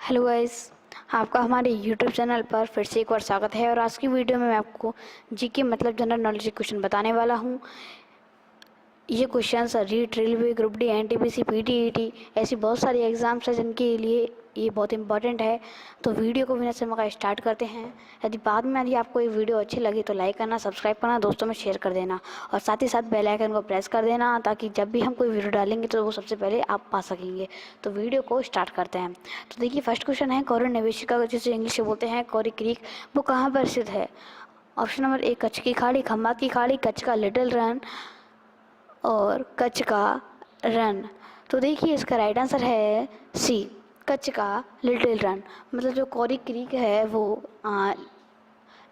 Hello guys, आपका हमारे YouTube channel पर फिर से एक बार स्वागत है। और आज की वीडियो में मैं आपको जीके मतलब जनरल नॉलेज के क्वेश्चन बताने वाला हूँ। ये questions REET, railway, group D, NTPC, PTET ऐसी बहुत सारी एग्ज़ाम्स हैं जिनके लिए ये बहुत इंपॉर्टेंट है। तो वीडियो को बिना समय का स्टार्ट करते हैं। यदि आपको ये वीडियो अच्छी लगी तो लाइक करना, सब्सक्राइब करना, दोस्तों में शेयर कर देना और साथ ही साथ बेल आइकन को प्रेस कर देना ताकि जब भी हम कोई वीडियो डालेंगे तो वो सबसे पहले आप पा सकेंगे। तो वीडियो को स्टार्ट करते हैं। तो देखिए, फर्स्ट क्वेश्चन है कोरी नवेशिका, जिसे इंग्लिश में बोलते हैं कोरी क्रीक, वो कहाँ पर स्थित है? ऑप्शन नंबर ए कच्छ की खाड़ी, खम्बात की खाड़ी, कच्छ का लिटिल रन और कच्छ का रन। तो देखिए, इसका राइट आंसर है सी, कच्छ का लिटिल रन। मतलब जो कोरी क्रीक है वो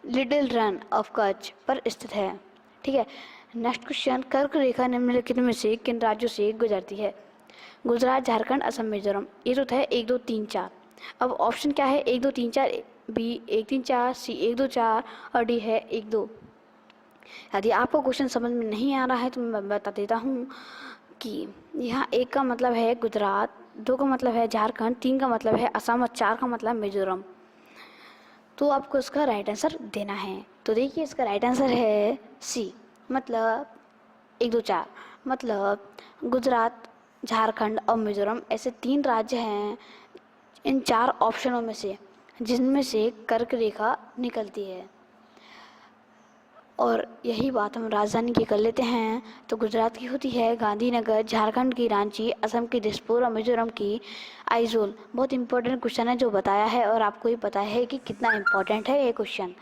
लिटिल रन ऑफ कच्छ पर स्थित है। ठीक है। नेक्स्ट क्वेश्चन, कर्क रेखा निम्नलिखित में से किन राज्यों से गुजरती है? गुजरात, झारखंड, असम, मिजोरम। ये तो है 1 2 3 4। अब ऑप्शन क्या है? 1 2 3 4, बी 1 3 4, सी 1 2 4 और डी है 1 2। यदि आपको क्वेश्चन समझ में नहीं आ रहा है तो मैं बता देता हूँ कि यहाँ 1 का मतलब है गुजरात, 2 का मतलब है झारखंड, 3 का मतलब है असम और 4 का मतलब मिजोरम। तो आपको इसका राइट आंसर देना है। तो देखिए, इसका राइट आंसर है सी, मतलब 1 2 4। मतलब गुजरात, झारखंड और मिजोरम ऐसे 3 राज्य हैं इन 4 ऑप्शनों में से जिनमें से कर्क रेखा निकलती है। और यही बात हम राजधानी की कर लेते हैं। तो गुजरात की होती है गांधीनगर, झारखंड की रांची, असम की दिसपुर और मिजोरम की आइजोल। बहुत इंपॉर्टेंट क्वेश्चन है जो बताया है और आपको ही पता है कि कितना इंपॉर्टेंट है ये क्वेश्चन।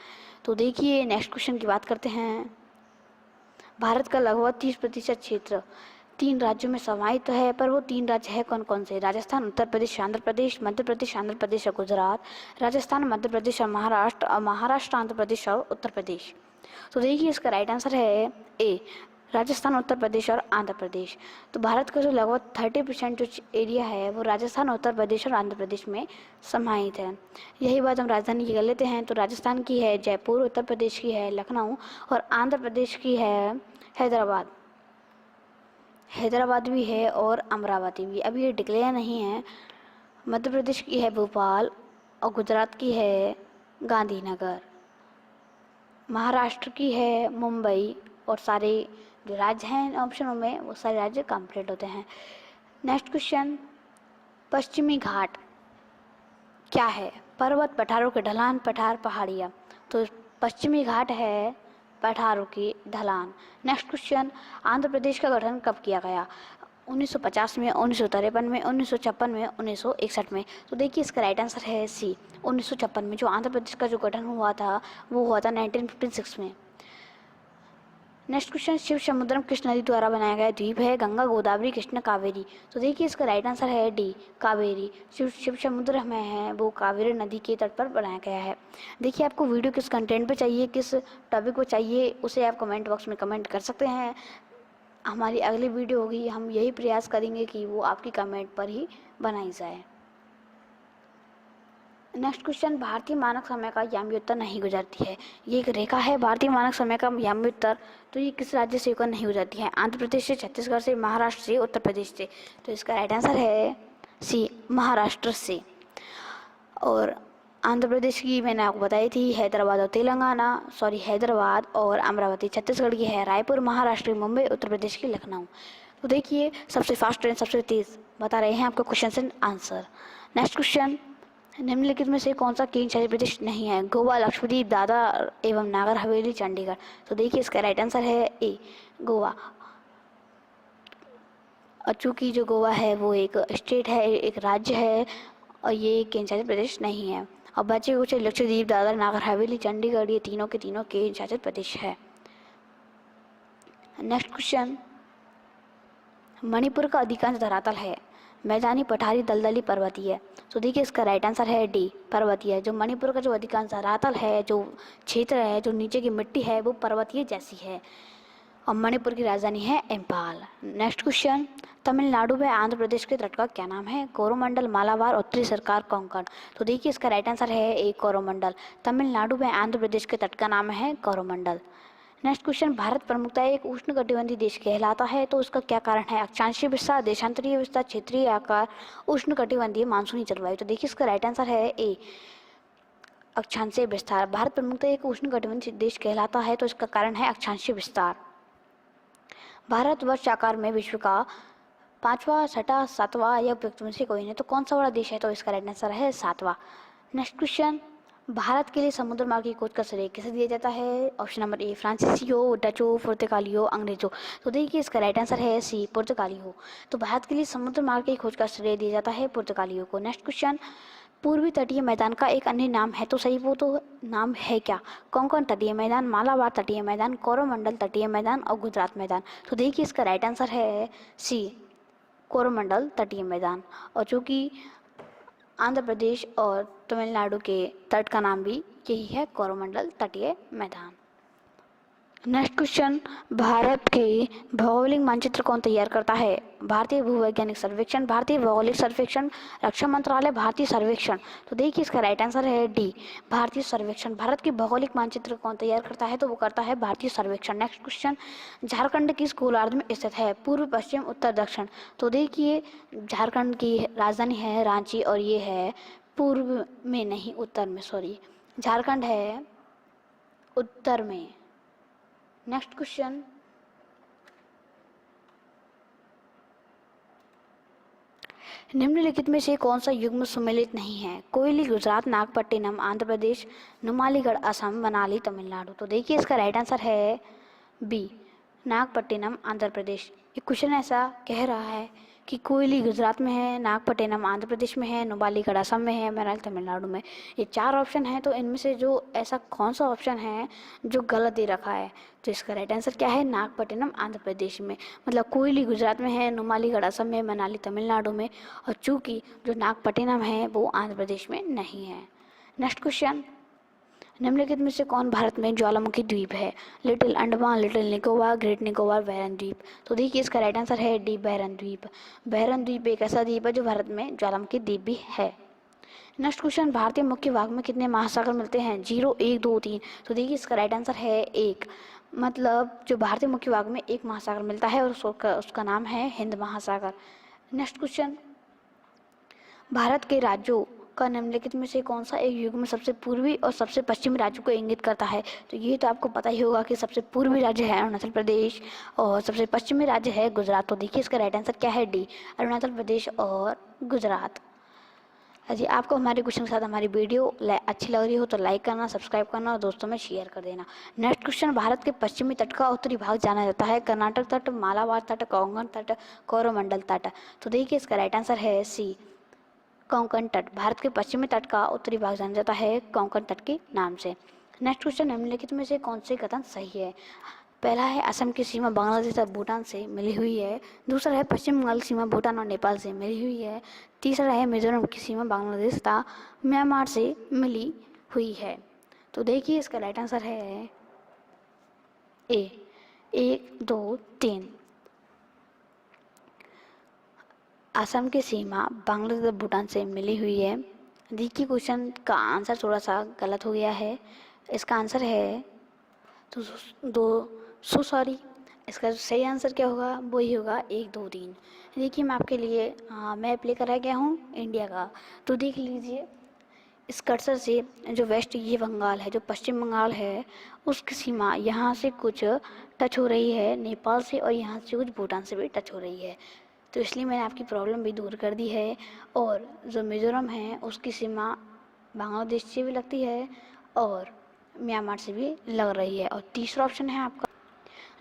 तो देखिए, नेक्स्ट क्वेश्चन की बात करते हैं। भारत का लगभग 30% क्षेत्र 3 राज्यों में समाहित तो है, पर वो 3 राज्य है कौन कौन से? राजस्थान, उत्तर प्रदेश, आंध्र प्रदेश, मध्य प्रदेश, आंध्र प्रदेश और गुजरात, राजस्थान, मध्य प्रदेश और महाराष्ट्र, और महाराष्ट्र, आंध्र प्रदेश और उत्तर प्रदेश। तो देखिए, इसका राइट आंसर है ए, राजस्थान, उत्तर प्रदेश और आंध्र प्रदेश। तो भारत का जो लगभग 30% जो एरिया है वो राजस्थान, उत्तर प्रदेश और आंध्र प्रदेश में समाहित है। यही बात हम राजधानी की कर लेते हैं। तो राजस्थान की है जयपुर, उत्तर प्रदेश की है लखनऊ और आंध्र प्रदेश की है हैदराबाद। हैदराबाद भी है और अमरावती भी, अभी ये डिक्लेयर नहीं है। मध्य प्रदेश की है भोपाल और गुजरात की है गांधीनगर। महाराष्ट्र की है मुंबई और सारे जो राज्य हैं ऑप्शनों में वो सारे राज्य कंप्लीट होते हैं। नेक्स्ट क्वेश्चन, पश्चिमी घाट क्या है? पर्वत, पठारों के ढलान, पठार, पहाड़ियाँ। तो पश्चिमी घाट है पठारों की ढलान। नेक्स्ट क्वेश्चन, आंध्र प्रदेश का गठन कब किया गया? 1950 में, 1953 में, 1956 में, 1961 में। तो देखिए, इसका राइट आंसर है सी, 1956 में। जो आंध्र प्रदेश का जो गठन हुआ था वो हुआ था 1956 में। नेक्स्ट क्वेश्चन, शिव समुद्रम किस नदी द्वारा बनाया गया द्वीप है? गंगा, गोदावरी, कृष्ण, कावेरी। तो देखिए, इसका राइट आंसर है डी, कावेरी। शिव समुद्र में है वो कावेरी नदी के तट पर बनाया गया है। देखिए, आपको वीडियो किस कंटेंट पे चाहिए, किस टॉपिक पे चाहिए, उसे आप कमेंट बॉक्स में कमेंट कर सकते हैं। हमारी अगली वीडियो होगी, हम यही प्रयास करेंगे कि वो आपकी कमेंट पर ही बनाई जाए। नेक्स्ट क्वेश्चन, भारतीय मानक समय का याम्योत्तर नहीं गुजरती है। ये एक रेखा है भारतीय मानक समय का याम्योत्तर, तो ये किस राज्य से होकर नहीं गुजरती है? आंध्र प्रदेश से, छत्तीसगढ़ से, महाराष्ट्र से, उत्तर प्रदेश से। तो इसका राइट आंसर है सी, महाराष्ट्र से। और आंध्र प्रदेश की मैंने आपको बताई थी हैदराबाद और तेलंगाना, सॉरी हैदराबाद और अमरावती। छत्तीसगढ़ की है रायपुर, महाराष्ट्र की मुंबई, उत्तर प्रदेश की लखनऊ। तो देखिए, सबसे फास्ट ट्रेन सबसे तेज़ बता रहे हैं आपको question and answer. Next question, निम्नलिखित में से कौन सा केंद्र शासित प्रदेश नहीं है? गोवा, लक्षद्वीप, दादरा एवं नागर हवेली, चंडीगढ़। तो देखिए, इसका राइट आंसर है ए, गोवा। और चूँकि जो गोवा है वो एक स्टेट है, एक राज्य है और ये केंद्र शासित प्रदेश नहीं है। और बचे कुछ लक्षद्वीप, दादरा, नागर हवेली, चंडीगढ़, ये तीनों के तीनों केंद्र शासित प्रदेश है। नेक्स्ट क्वेश्चन, मणिपुर का अधिकांश धरातल है मैदानी, पठारी, दलदली, पर्वतीय। तो देखिए, इसका राइट आंसर है डी, पर्वतीय। जो मणिपुर का जो अधिकांश धरातल है, जो क्षेत्र है, जो नीचे की मिट्टी है वो पर्वतीय जैसी है। और मणिपुर की राजधानी है इम्फाल। नेक्स्ट क्वेश्चन, तमिलनाडु में आंध्र प्रदेश के तट का क्या नाम है? कोरोमंडल, मालाबार, उत्तरी सरकार, कोंकण। तो देखिए, इसका राइट आंसर है ए, कोरोमंडल। तमिलनाडु में आंध्र प्रदेश के तट का नाम है कोरोमंडल। नेक्स्ट क्वेश्चन, भारत प्रमुखतः एक उष्णकटिबंधीय देश कहलाता है तो उसका क्या कारण है? अक्षांशीय विस्तार, देशांतरीय विस्तार, क्षेत्रीय आकार, उष्णकटिबंधीय मानसूनी जलवायु। तो देखिए इसका राइट आंसर है ए, अक्षांशीय विस्तार। भारत प्रमुखतः एक उष्णकटिबंधीय देश कहलाता है तो इसका कारण है अक्षांशीय विस्तार। भारत वर्ष आकार में विश्व का 5वां, 6वां, 7वां या उपयुक्त में से कोई नहीं, तो कौन सा बड़ा देश है? तो इसका राइट आंसर है 7वां। नेक्स्ट क्वेश्चन, भारत के लिए समुद्र मार्ग की खोज का श्रेय किसे दिया जाता है? ऑप्शन नंबर ए, फ्रांसीसियों, डचों, पुर्तगालियों, अंग्रेजों। तो देखिए इसका राइट आंसर है सी, पुर्तगालियों। तो भारत के लिए समुद्र मार्ग की खोज का श्रेय दिया जाता है पुर्तगालियों को। नेक्स्ट क्वेश्चन, पूर्वी तटीय मैदान का एक अन्य नाम है तो सही वो तो नाम है क्या? कोंकण तटीय मैदान, मालाबार तटीय मैदान, कोरोमंडल तटीय मैदान और गुजरात मैदान। तो देखिए इसका राइट आंसर है सी, कोरोमंडल तटीय मैदान। और चूँकि आंध्र प्रदेश और तमिलनाडु के तट का नाम भी यही है, कोरोमंडल तटीय मैदान। नेक्स्ट क्वेश्चन, भारत के भौगोलिक मानचित्र कौन तैयार करता है? भारतीय भूवैज्ञानिक सर्वेक्षण, भारतीय भौगोलिक सर्वेक्षण, रक्षा मंत्रालय, भारतीय सर्वेक्षण। तो देखिए इसका राइट आंसर है डी, भारतीय सर्वेक्षण। भारत के भौगोलिक मानचित्र कौन तैयार करता है? तो वो करता है भारतीय सर्वेक्षण। नेक्स्ट क्वेश्चन, झारखंड किस गोलार्ध में स्थित है? पूर्व, पश्चिम, उत्तर, दक्षिण। तो देखिए झारखंड की राजधानी है रांची और ये है पूर्व में नहीं, उत्तर में, सॉरी, झारखंड है उत्तर में। नेक्स्ट क्वेश्चन, निम्नलिखित में से कौन सा युग्म सम्मिलित नहीं है? कोयली गुजरात, नागपट्टिनम आंध्र प्रदेश, नुमालीगढ़ असम, मनाली तमिलनाडु। तो देखिए इसका राइट आंसर है बी, नागपट्टिनम आंध्र प्रदेश। ये क्वेश्चन ऐसा कह रहा है कि कोयली गुजरात में है, नागपट्टिनम आंध्र प्रदेश में है, नुमालीगढ़ असम में है, मनाली तमिलनाडु में। ये 4 ऑप्शन है, तो इनमें से जो ऐसा कौन सा ऑप्शन है जो गलत दे रखा है? तो इसका राइट आंसर क्या है? नागपट्टिनम आंध्र प्रदेश में। मतलब कोयली गुजरात में है, नुमालीगढ़ असम में, मनाली तमिलनाडु में, और चूँकि जो नागपट्टिनम है वो आंध्र प्रदेश में नहीं है। नेक्स्ट क्वेश्चन, निम्नलिखित में से कौन भारत में ज्वालामुखी द्वीप है? Little Andaman, little Nicobar, great Nicobar, Barren द्वीप। तो देखिए इसका राइट आंसर है डी, बैरन द्वीप। बैरन द्वीप एक ऐसा द्वीप है जो भारत में ज्वालामुखी द्वीप भी है। नेक्स्ट क्वेश्चन, भारतीय मुख्य भाग में कितने महासागर मिलते हैं? 0, 1, 2, 3। तो देखिए इसका राइट आंसर है 1। मतलब जो भारतीय मुख्य भाग में एक महासागर मिलता है और उसका नाम है हिंद महासागर। नेक्स्ट क्वेश्चन, भारत के राज्यों का निम्नलिखित में से कौन सा एक युग्म सबसे पूर्वी और सबसे पश्चिमी राज्यों को इंगित करता है? तो ये तो आपको पता ही होगा कि सबसे पूर्वी राज्य है अरुणाचल प्रदेश और सबसे पश्चिमी राज्य है गुजरात। तो देखिए इसका राइट आंसर क्या है? डी, अरुणाचल प्रदेश और गुजरात। यदि आपको हमारे क्वेश्चन के साथ हमारी वीडियो अच्छी लग रही हो तो लाइक करना, सब्सक्राइब करना और दोस्तों में शेयर कर देना। नेक्स्ट क्वेश्चन, भारत के पश्चिमी तट का उत्तरी भाग जाना जाता है? कर्नाटक तट, मालाबार तट, कोंकण तट, कोरोमंडल तट। तो देखिए इसका राइट आंसर है सी, कोंकण तट। भारत के पश्चिमी तट का उत्तरी भाग जाना जाता है कोंकण तट के नाम से। नेक्स्ट क्वेश्चन, निम्नलिखित में से कौन से कथन सही है? पहला है असम की सीमा बांग्लादेश और भूटान से मिली हुई है। दूसरा है पश्चिम बंगाल की सीमा भूटान और नेपाल से मिली हुई है। तीसरा है मिजोरम की सीमा बांग्लादेश तथा म्यांमार से मिली हुई है। तो देखिए इसका राइट आंसर है ए, 1, 2, 3। असम की सीमा बांग्लादेश और भूटान से मिली हुई है। देखिए क्वेश्चन का आंसर थोड़ा सा गलत हो गया है। इसका आंसर है तो सॉरी, इसका सही आंसर क्या होगा? वही होगा 1, 2, 3। देखिए मैं आपके लिए मैप लेकर आ गया हूँ इंडिया का। तो देख लीजिए इस कर्सर से, जो वेस्ट ये बंगाल है, जो पश्चिम बंगाल है, उसकी सीमा यहाँ से कुछ टच हो रही है नेपाल से और यहाँ से कुछ भूटान से भी टच हो रही है। तो इसलिए मैंने आपकी प्रॉब्लम भी दूर कर दी है। और जो मिज़ोरम है उसकी सीमा बांग्लादेश से भी लगती है और म्यांमार से भी लग रही है। और तीसरा ऑप्शन है आपका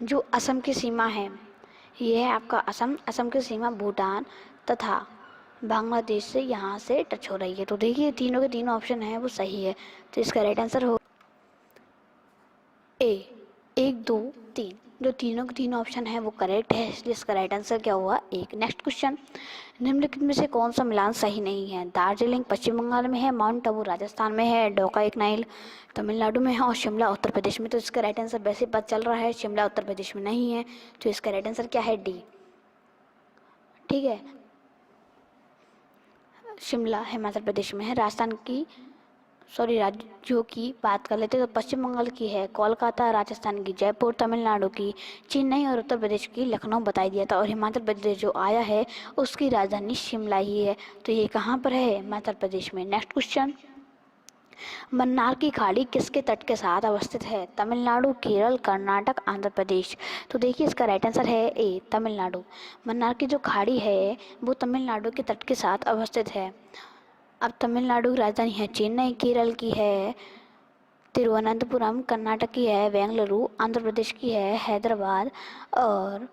जो असम की सीमा है, ये है आपका असम। असम की सीमा भूटान तथा बांग्लादेश से यहाँ से टच हो रही है। तो देखिए तीनों के तीनों ऑप्शन हैं वो सही है। तो इसका राइट आंसर हो ए, 1, 2, 3। जो तीनों के तीनों ऑप्शन है वो करेक्ट है, इसलिए इसका राइट आंसर क्या हुआ? 1। नेक्स्ट क्वेश्चन, निम्नलिखित में से कौन सा मिलान सही नहीं है? दार्जिलिंग पश्चिम बंगाल में है, माउंट आबू राजस्थान में है, डोका एक नाइल तमिलनाडु में है और शिमला उत्तर प्रदेश में। तो इसका राइट आंसर वैसे पता चल रहा है शिमला उत्तर प्रदेश में नहीं है। तो इसका राइट आंसर क्या है? डी। ठीक है, शिमला हिमाचल प्रदेश में है, राजस्थान की राज्यों की बात कर लेते हैं तो पश्चिम बंगाल की है कोलकाता, राजस्थान की जयपुर, तमिलनाडु की चेन्नई और उत्तर प्रदेश की लखनऊ बताई दिया था। और हिमाचल प्रदेश जो आया है उसकी राजधानी शिमला ही है। तो ये कहाँ पर है? हिमाचल प्रदेश में। नेक्स्ट क्वेश्चन, मन्नार की खाड़ी किसके तट के साथ अवस्थित है? तमिलनाडु, केरल, कर्नाटक, आंध्र प्रदेश। तो देखिए इसका राइट आंसर है ए, तमिलनाडु। मन्नार की जो खाड़ी है वो तमिलनाडु के तट के साथ अवस्थित है। अब तमिलनाडु की राजधानी है चेन्नई, केरल की है तिरुवनंतपुरम, कर्नाटक की है बेंगलुरु, आंध्र प्रदेश की है हैदराबाद और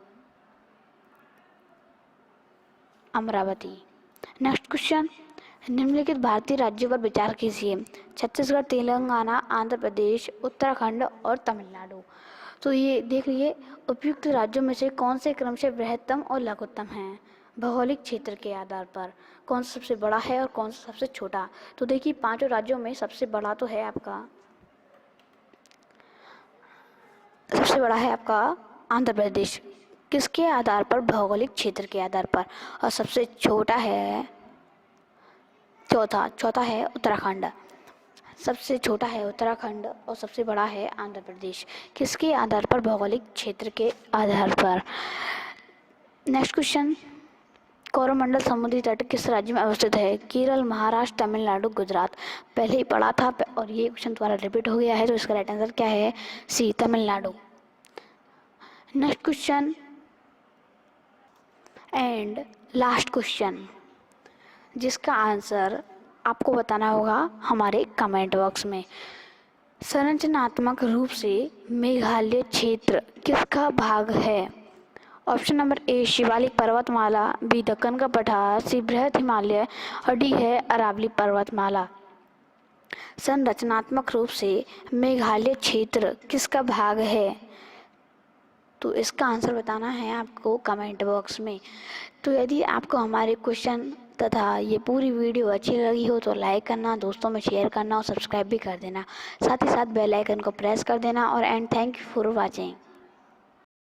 अमरावती। नेक्स्ट क्वेश्चन, निम्नलिखित भारतीय राज्यों पर विचार कीजिए। छत्तीसगढ़, तेलंगाना, आंध्र प्रदेश, उत्तराखंड और तमिलनाडु। तो ये देख लीजिए उपयुक्त राज्यों में से कौन से क्रम से बृहत्तम और लघुत्तम हैं भौगोलिक क्षेत्र के आधार पर, कौन सा सबसे बड़ा है और कौन सा सबसे छोटा। तो देखिए पांचों राज्यों में सबसे बड़ा है आपका आंध्र प्रदेश, किसके आधार पर? भौगोलिक क्षेत्र के आधार पर। और सबसे छोटा है चौथा है उत्तराखंड। सबसे छोटा है उत्तराखंड और सबसे बड़ा है आंध्र प्रदेश, किसके आधार पर? भौगोलिक क्षेत्र के आधार पर। नेक्स्ट क्वेश्चन, कोरोमंडल समुद्री तट किस राज्य में अवस्थित है? केरल, महाराष्ट्र, तमिलनाडु, गुजरात। पहले ही पढ़ा था और ये क्वेश्चन दोबारा रिपीट हो गया है, तो इसका राइट आंसर क्या है? C, Tamil Nadu. Next question and last question, जिसका आंसर आपको बताना होगा हमारे कमेंट बॉक्स में। संरचनात्मक रूप से मेघालय क्षेत्र किसका भाग है? ऑप्शन नंबर ए, शिवालिक पर्वतमाला, बी, दक्कन का पठार, सी, बृहद हिमालय और डी है अरावली पर्वतमाला। संरचनात्मक रूप से मेघालय क्षेत्र किसका भाग है? तो इसका आंसर बताना है आपको कमेंट बॉक्स में। तो यदि आपको हमारे क्वेश्चन तथा ये पूरी वीडियो अच्छी लगी हो तो लाइक करना, दोस्तों में शेयर करना और सब्सक्राइब भी कर देना। साथ ही साथ बेल आइकन को प्रेस कर देना और and thank you for watching.